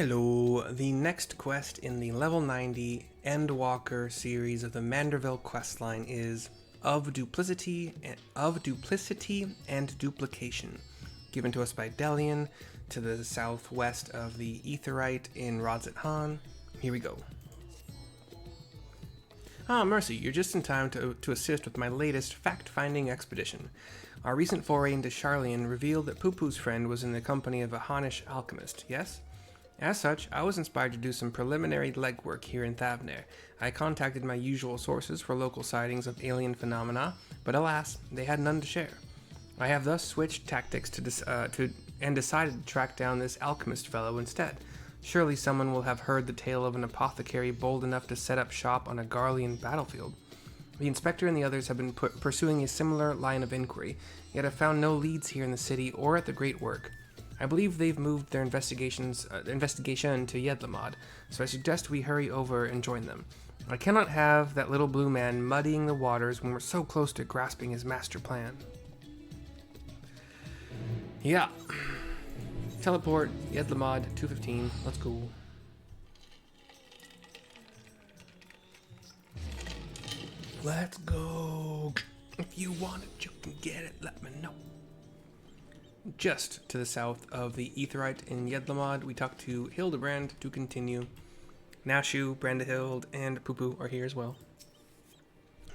Hello, the next quest in the level 90 Endwalker series of the Manderville questline is Duplicity and Duplication, given to us by Delian to the southwest of the Aetheryte in Rodzit Han. Here we go. Ah, Mercy, you're just in time to assist with my latest fact-finding expedition. Our recent foray into Sharlayan revealed that PuPu's friend was in the company of a Hannish Alchemist, yes? As such, I was inspired to do some preliminary legwork here in Thavnair. I contacted my usual sources for local sightings of alien phenomena, but alas, they had none to share. I have thus switched tactics and decided to track down this alchemist fellow instead. Surely someone will have heard the tale of an apothecary bold enough to set up shop on a Garlean battlefield. The inspector and the others have been pursuing a similar line of inquiry, yet have found no leads here in the city or at the Great Work. I believe they've moved their investigation to Yedlamad, so I suggest we hurry over and join them. I cannot have that little blue man muddying the waters when we're so close to grasping his master plan. Yeah. Teleport, Yedlamad, 215, let's go. Let's go. If you want it, you can get it, let me know. Just to the south of the Aetheryte in Yedlamad, we talk to Hildebrand to continue. Nashu, Brandahild, and PuPu are here as well.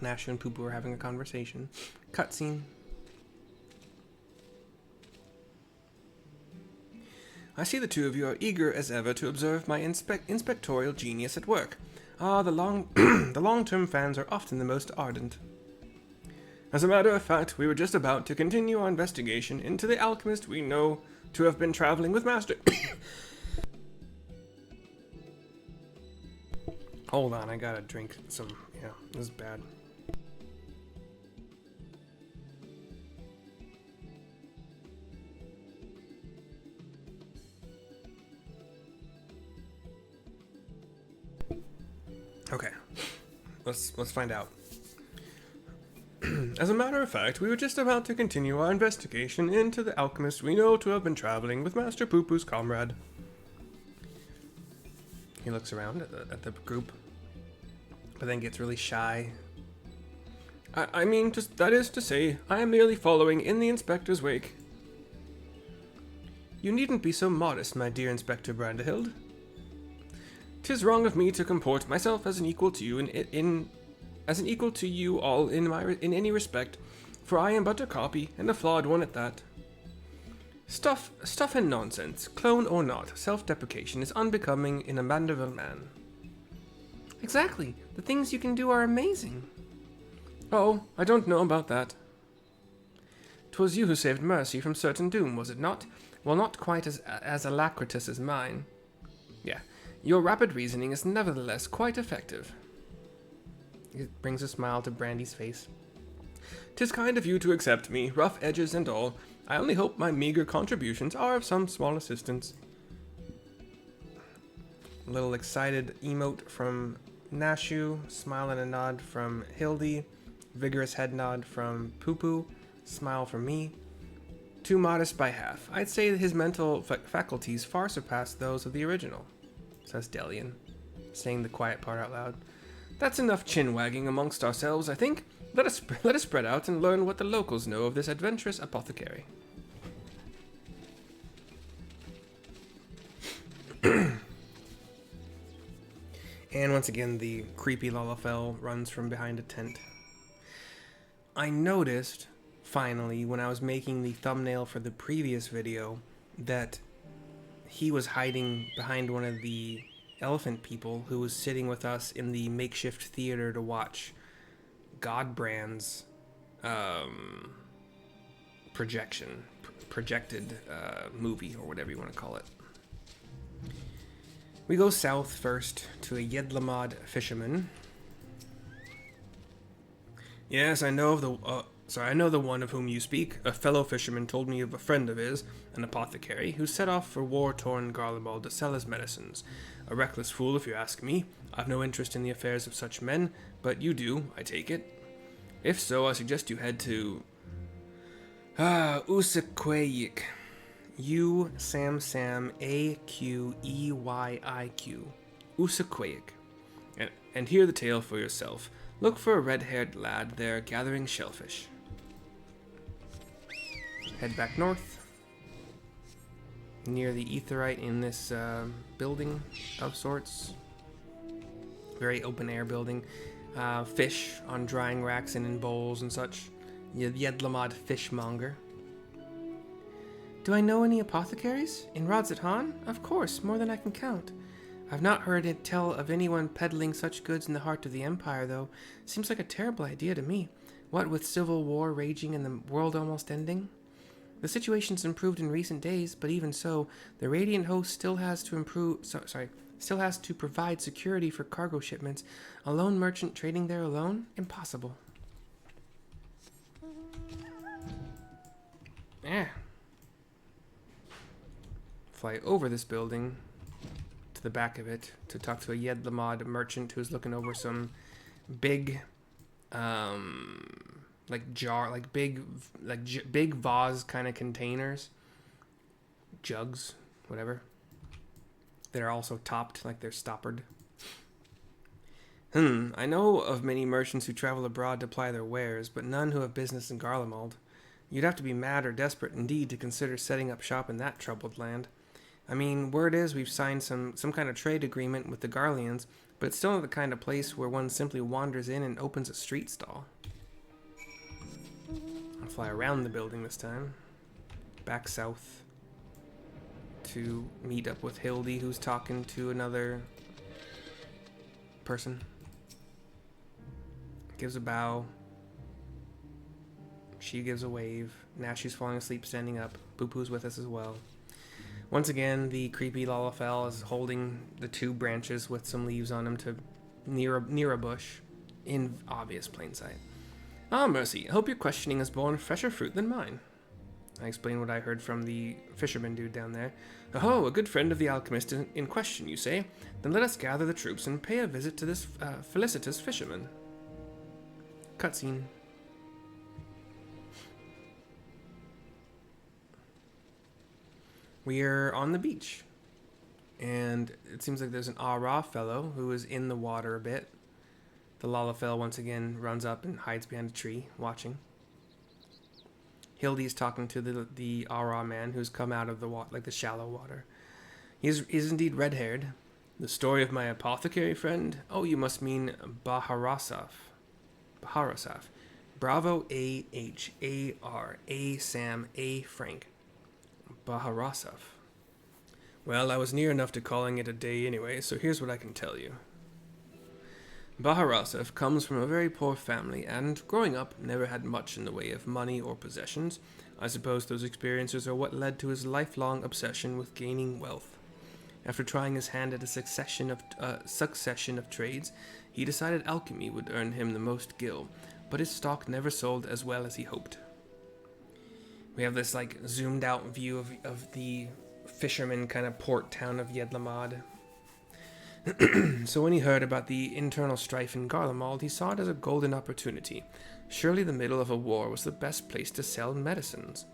Nashu and PuPu are having a conversation. Cutscene. I see the two of you are eager as ever to observe my inspectorial genius at work. Ah, the long-term fans are often the most ardent. As a matter of fact, we were just about to continue our investigation into the alchemist we know to have been traveling with Master... Hold on, I gotta drink some... Yeah, this is bad. Okay, let's find out. As a matter of fact, we were just about to continue our investigation into the alchemist we know to have been traveling with Master PuPu's comrade. He looks around at the group, but then gets really shy. I mean, that is to say, I am merely following in the inspector's wake. You needn't be so modest, my dear Inspector Brandahild. 'Tis wrong of me to comport myself as an equal to you as an equal to you all in any respect, for I am but a copy, and a flawed one at that. Stuff and nonsense, clone or not, self-deprecation is unbecoming in a Manderville man. Exactly, the things you can do are amazing. Oh, I don't know about that. 'Twas you who saved Mercy from certain doom, was it not? Well, not quite as alacritous as mine. Yeah, your rapid reasoning is nevertheless quite effective. It brings a smile to Brandy's face. 'Tis kind of you to accept me, rough edges and all. I only hope my meager contributions are of some small assistance. A little excited emote from Nashu, smile and a nod from Hildy, vigorous head nod from PuPu, smile from me. Too modest by half. I'd say that his mental faculties far surpass those of the original, says Delian, saying the quiet part out loud. That's enough chin-wagging amongst ourselves, I think. Let us spread out and learn what the locals know of this adventurous apothecary. And once again, the creepy Lalafell runs from behind a tent. I noticed, finally, when I was making the thumbnail for the previous video, that he was hiding behind one of the elephant people who was sitting with us in the makeshift theater to watch Godbrand's projected movie, or whatever you want to call it. We go south first to a Yedlamad fisherman. Yes, I know the one of whom you speak. A fellow fisherman told me of a friend of his, an apothecary, who set off for war-torn Garlemald to sell his medicines. A reckless fool, if you ask me. I've no interest in the affairs of such men, but you do, I take it. If so, I suggest you head to... Usaquayik. Sam Aqeyyiq. Usaquaic. And hear the tale for yourself. Look for a red-haired lad there gathering shellfish. Head back north. Near the etherite in this building of sorts. Very open-air building. Fish on drying racks and in bowls and such. Yedlamad fishmonger. Do I know any apothecaries? In Rodzat-Han? Of course, more than I can count. I've not heard it tell of anyone peddling such goods in the heart of the Empire, though. Seems like a terrible idea to me. What with civil war raging and the world almost ending? The situation's improved in recent days, but even so, the Radiant Host still has to provide security for cargo shipments. A lone merchant trading there alone? Impossible. Fly over this building to the back of it to talk to a Yedlamad merchant who's looking over some big, big vase kind of containers, jugs, whatever, that are also topped, like they're stoppered. I know of many merchants who travel abroad to ply their wares, but none who have business in Garlemald. You'd have to be mad or desperate indeed to consider setting up shop in that troubled land. I mean, word is we've signed some kind of trade agreement with the Garleans, but it's still not the kind of place where one simply wanders in and opens a street stall. I'll fly around the building this time. Back south. To meet up with Hildy, who's talking to another person. Gives a bow. She gives a wave. Now she's falling asleep standing up. PuPu's with us as well. Once again, the creepy Lalafell is holding the two branches with some leaves on them to near a bush in obvious plain sight. Ah, mercy. I hope your questioning has borne fresher fruit than mine. I explained what I heard from the fisherman dude down there. Oh, a good friend of the alchemist in question, you say? Then let us gather the troops and pay a visit to this felicitous fisherman. Cutscene. We're on the beach, and it seems like there's an Ara fellow who is in the water a bit. The Lalafell once again runs up and hides behind a tree, watching. Hildy's talking to the Ara man who's come out of the water, like the shallow water. He's indeed red-haired. The story of my apothecary friend? Oh, you must mean Baharasaf. Baharasaf. Bravo A-H-A-R. A Sam A Frank. Baharasaf. Well, I was near enough to calling it a day anyway, so here's what I can tell you. Baharasaf comes from a very poor family and, growing up, never had much in the way of money or possessions. I suppose those experiences are what led to his lifelong obsession with gaining wealth. After trying his hand at a succession of trades, he decided alchemy would earn him the most gil, but his stock never sold as well as he hoped. We have this zoomed out view of the fisherman kind of port town of Yedlamad. So when he heard about the internal strife in Garlemald, he saw it as a golden opportunity. Surely the middle of a war was the best place to sell medicines.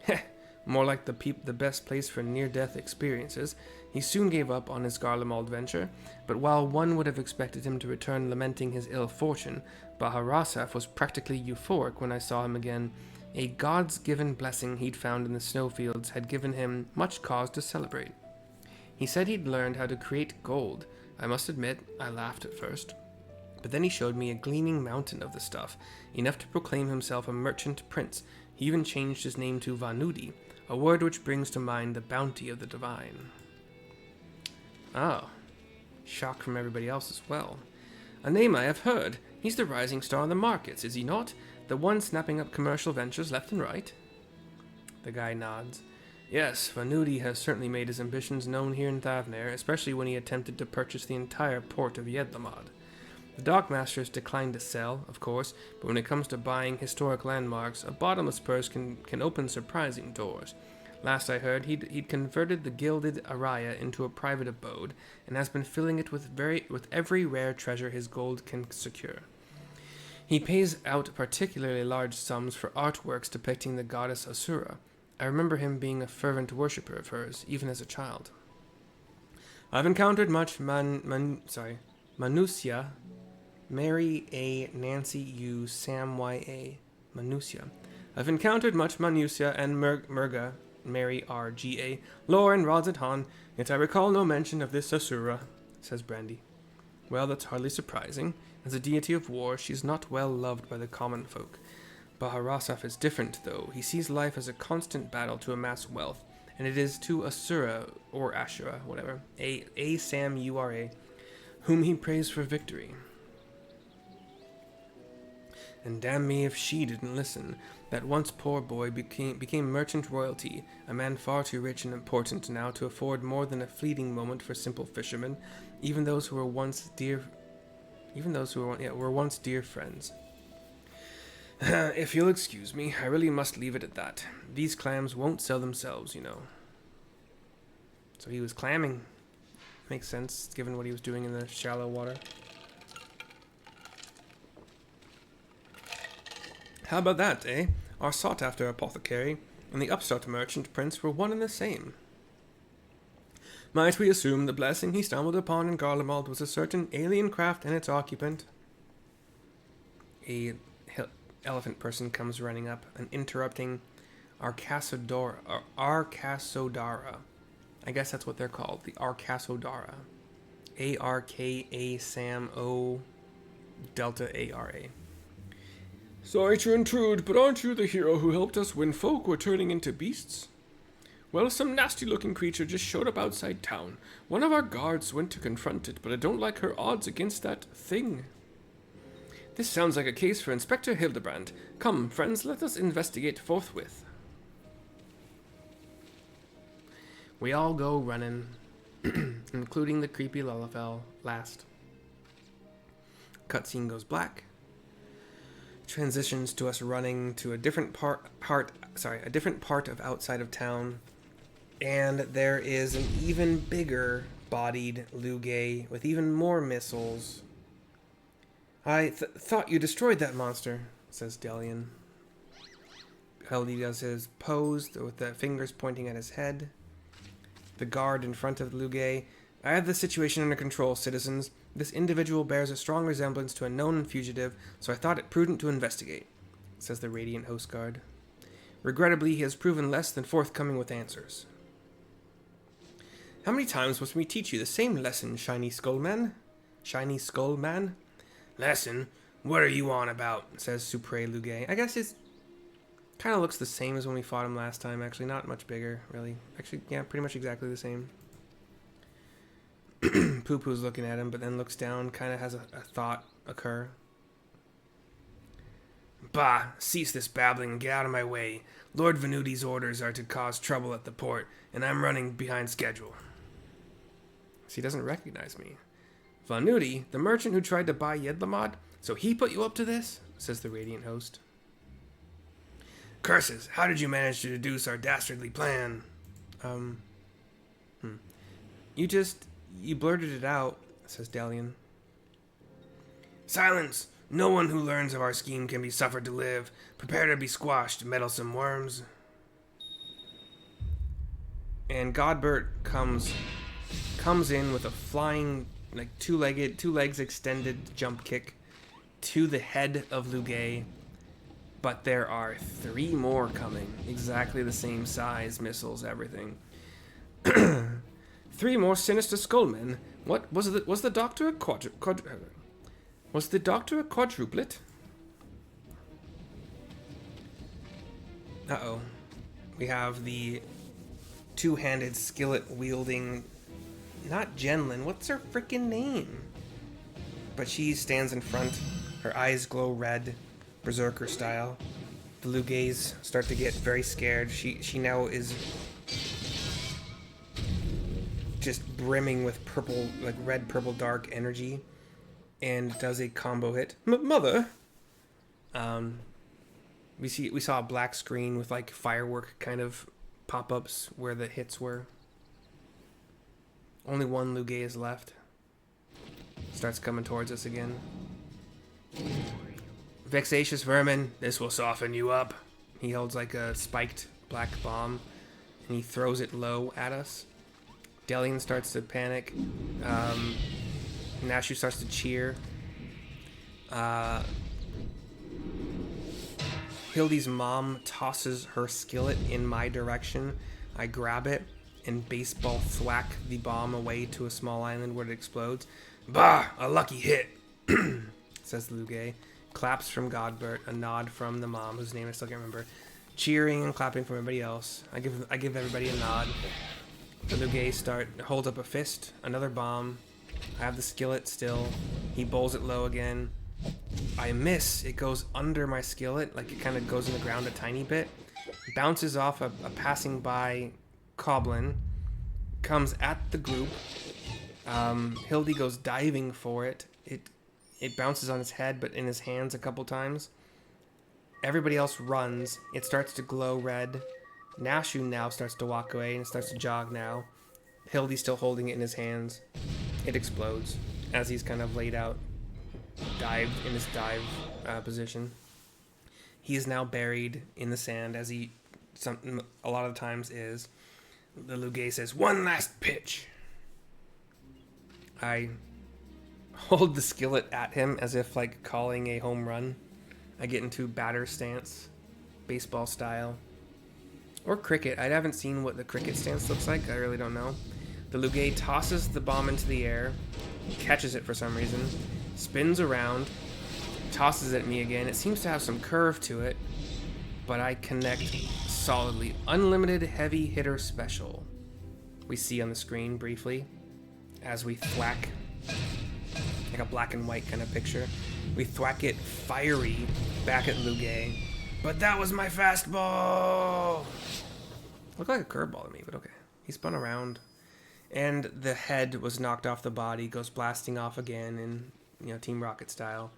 Heh, more like the best place for near-death experiences. He soon gave up on his Garlemald venture, but while one would have expected him to return lamenting his ill fortune, Baharasaf was practically euphoric when I saw him again. A God's given blessing he'd found in the snowfields had given him much cause to celebrate. He said he'd learned how to create gold. I must admit, I laughed at first. But then he showed me a gleaming mountain of the stuff, enough to proclaim himself a merchant prince. He even changed his name to Vanudi, a word which brings to mind the bounty of the divine. Oh, shock from everybody else as well. A name I have heard. He's the rising star in the markets, is he not? The one snapping up commercial ventures left and right? The guy nods. Yes, Vanudi has certainly made his ambitions known here in Thavnair, especially when he attempted to purchase the entire port of Yedlamad. The dockmasters declined to sell, of course, but when it comes to buying historic landmarks, a bottomless purse can open surprising doors. Last I heard, he'd converted the gilded Araya into a private abode, and has been filling it with every rare treasure his gold can secure. He pays out particularly large sums for artworks depicting the goddess Asura. I remember him being a fervent worshipper of hers, even as a child. I've encountered much Manusia, Mary A. Nancy U. Sam Y. A. Manusia. I've encountered much Manusia and Murga, Mary R. G. A. lore and rods at Han, yet I recall no mention of this Asura, says Brandy. Well, that's hardly surprising. As a deity of war, she's not well loved by the common folk. Baharasaf is different, though. He sees life as a constant battle to amass wealth, and it is to Asura, or Ashura, whatever, A. Sam Ura, whom he prays for victory. And damn me if she didn't listen. That once poor boy became merchant royalty, a man far too rich and important now to afford more than a fleeting moment for simple fishermen, even those who were once dear friends. If you'll excuse me, I really must leave it at that. These clams won't sell themselves, you know. So he was clamming. Makes sense, given what he was doing in the shallow water. How about that, eh? Our sought-after apothecary and the upstart merchant prince were one and the same. Might we assume the blessing he stumbled upon in Garlemald was a certain alien craft and its occupant? A elephant person comes running up and interrupting Arkasodara. I guess that's what they're called, the Arkasodara. A-R-K-A Sam O Delta A-R-A. Sorry to intrude, but aren't you the hero who helped us when folk were turning into beasts? Well, some nasty-looking creature just showed up outside town. One of our guards went to confront it, but I don't like her odds against that thing. This sounds like a case for Inspector Hildebrand. Come, friends, let us investigate forthwith. We all go running, including the creepy Lullafell last. Cutscene goes black. Transitions to us running to a different part of outside of town, and there is an even bigger bodied Lugay with even more missiles. I thought you destroyed that monster, says Delian. Heldy does his pose with the fingers pointing at his head. The guard in front of Lugay. I have the situation under control, citizens. This individual bears a strong resemblance to a known fugitive, so I thought it prudent to investigate, says the Radiant Host Guard. Regrettably, he has proven less than forthcoming with answers. How many times must we teach you the same lesson, Shiny Skullman? Shiny Skullman? Lesson? What are you on about? Says Supre Lugay. I guess it kind of looks the same as when we fought him last time, actually. Not much bigger, really. Actually, yeah, pretty much exactly the same. PuPu's looking at him, but then looks down, kind of has a thought occur. Bah, cease this babbling and get out of my way. Lord Venuti's orders are to cause trouble at the port, and I'm running behind schedule. So he doesn't recognize me. Venuti, the merchant who tried to buy Yedlamad, so he put you up to this? Says the Radiant Host. Curses, how did you manage to deduce our dastardly plan? You blurted it out, says Delian. Silence! No one who learns of our scheme can be suffered to live. Prepare to be squashed, meddlesome worms. And Godbert comes in with a flying, like two legs extended jump kick to the head of Lugay. But there are 3 more coming, exactly the same size, missiles, everything. 3 more sinister skullmen. What was the doctor a was the doctor a quadruplet? Uh-oh. We have the two-handed skillet-wielding... Not Jenlin. What's her freaking name? But she stands in front. Her eyes glow red, berserker style. The Lugays start to get very scared. She now is just brimming with purple, like red, purple, dark energy, and does a combo hit. Mother. We saw a black screen with like firework kind of pop-ups where the hits were. Only one Lugay is left. Starts coming towards us again. Vexatious vermin, this will soften you up. He holds like a spiked black bomb, and he throws it low at us. Delian starts to panic. Nashu starts to cheer. Hildy's mom tosses her skillet in my direction. I grab it and baseball thwack the bomb away to a small island where it explodes. Bah! A lucky hit! Says Lugay. Claps from Godbert, a nod from the mom, whose name I still can't remember. Cheering and clapping from everybody else. I give everybody a nod. The Lugay holds up a fist, another bomb. I have the skillet still. He bowls it low again. I miss. It goes under my skillet, like it kind of goes in the ground a tiny bit. Bounces off a passing by Coblin. Comes at the group. Hildy goes diving for it. It bounces on his head, but in his hands a couple times. Everybody else runs. It starts to glow red. Nashu now starts to walk away and starts to jog now. Hildy's still holding it in his hands. It explodes as he's kind of laid out, dived in his dive position. He is now buried in the sand, as he a lot of the times is. The Lugay says, "One last pitch." I hold the skillet at him as if like calling a home run. I get into batter stance, baseball style. Or cricket. I haven't seen what the cricket stance looks like. I really don't know. The Lugay tosses the bomb into the air, catches it for some reason, spins around, tosses it at me again. It seems to have some curve to it, but I connect solidly. Unlimited heavy hitter special. We see on the screen briefly as we thwack, like a black and white kind of picture. We thwack it fiery back at Lugay. But that was my fastball! Looked like a curveball to me, but okay. He spun around. And the head was knocked off the body, goes blasting off again in, Team Rocket style.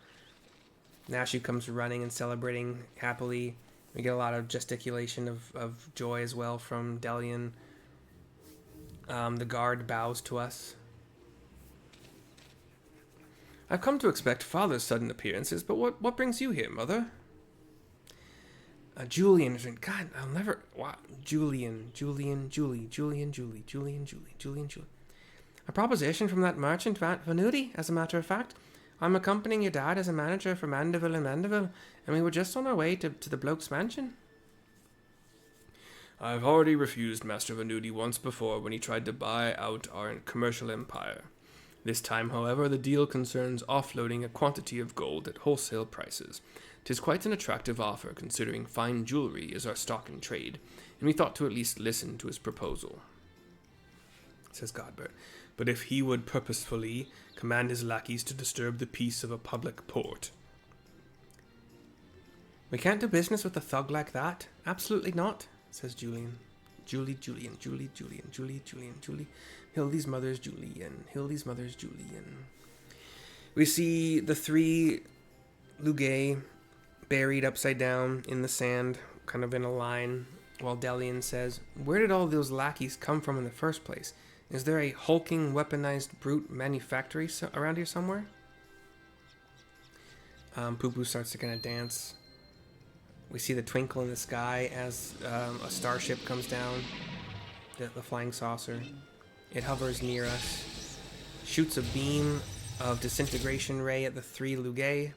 Nashu comes running and celebrating happily. We get a lot of gesticulation of joy as well from Delian. The guard bows to us. I've come to expect Father's sudden appearances, but what brings you here, Mother? Julian. God, I'll never... Wow. Julian. A proposition from that merchant, Venuti, as a matter of fact. I'm accompanying your dad as a manager for Mandeville and Mandeville, and we were just on our way to the bloke's mansion. I've already refused Master Venuti once before when he tried to buy out our commercial empire. This time, however, the deal concerns offloading a quantity of gold at wholesale prices. 'Tis quite an attractive offer, considering fine jewelry is our stock in trade, and we thought to at least listen to his proposal. Says Godbert. But if he would purposefully command his lackeys to disturb the peace of a public port. We can't do business with a thug like that. Absolutely not, says Julian. Julie. Hildy's mother's Julian. We see the three Lugay buried upside down in the sand, kind of in a line, while Delian says, "Where did all those lackeys come from in the first place? Is there a hulking, weaponized brute manufactory around here somewhere?" PuPu starts to kind of dance. We see the twinkle in the sky as a starship comes down, the flying saucer. It hovers near us, shoots a beam of disintegration ray at the three Lugay.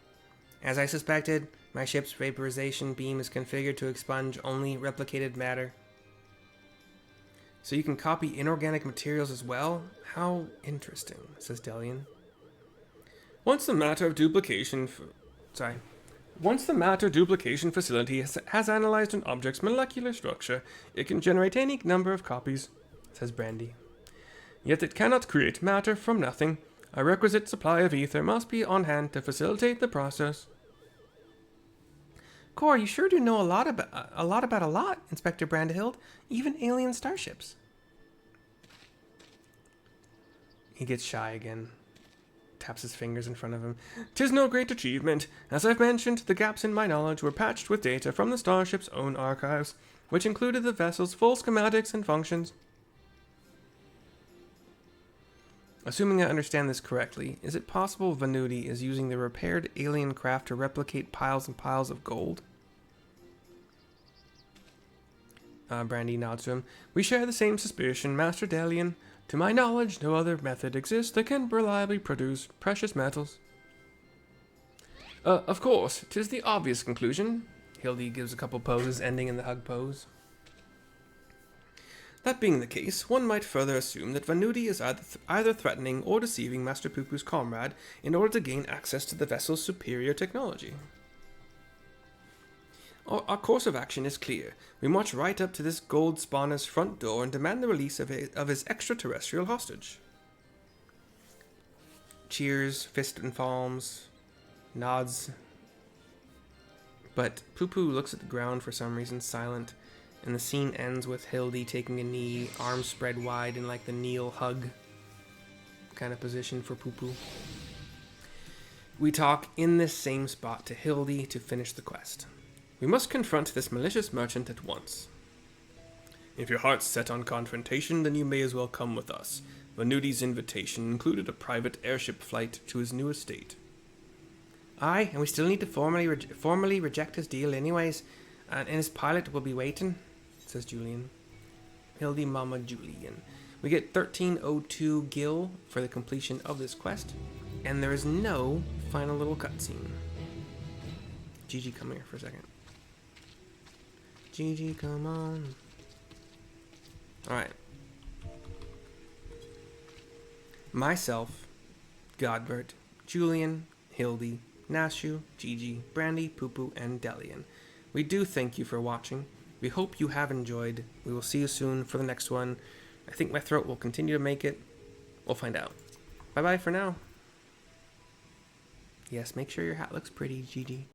As I suspected, my ship's vaporization beam is configured to expunge only replicated matter. So you can copy inorganic materials as well? How interesting, says Delian. Once the matter duplication facility has analyzed an object's molecular structure, it can generate any number of copies, says Brandy. Yet it cannot create matter from nothing. A requisite supply of ether must be on hand to facilitate the process. Cor, you sure do know a lot about a lot, Inspector Brandehild, even alien starships. He gets shy again, taps his fingers in front of him. 'Tis no great achievement. As I've mentioned, the gaps in my knowledge were patched with data from the starship's own archives, which included the vessel's full schematics and functions. Assuming I understand this correctly, is it possible Venuti is using the repaired alien craft to replicate piles and piles of gold? Brandy nods to him. We share the same suspicion, Master Delian. To my knowledge, no other method exists that can reliably produce precious metals. Of course, 'tis the obvious conclusion. Hildy gives a couple poses, ending in the hug pose. That being the case, one might further assume that Venuti is either threatening or deceiving Master PuPu's comrade in order to gain access to the vessel's superior technology. Our course of action is clear. We march right up to this gold spawner's front door and demand the release of his extraterrestrial hostage. Cheers, fist and palms, nods. But PuPu looks at the ground for some reason, silent, and the scene ends with Hildy taking a knee, arms spread wide in like the kneel hug kind of position for PuPu. We talk in this same spot to Hildy to finish the quest. We must confront this malicious merchant at once. If your heart's set on confrontation, then you may as well come with us. Venuti's invitation included a private airship flight to his new estate. Aye, and we still need to formally reject his deal anyways, and his pilot will be waiting, says Julian. Hildy Mama Julian. We get 1302 gil for the completion of this quest, and there is no final little cutscene. Gigi, come here for a second. Gigi, come on. Alright. Myself, Godbert, Julian, Hildy, Nashu, Gigi, Brandy, PuPu, and Delian. We do thank you for watching. We hope you have enjoyed. We will see you soon for the next one. I think my throat will continue to make it. We'll find out. Bye-bye for now. Yes, make sure your hat looks pretty, Gigi.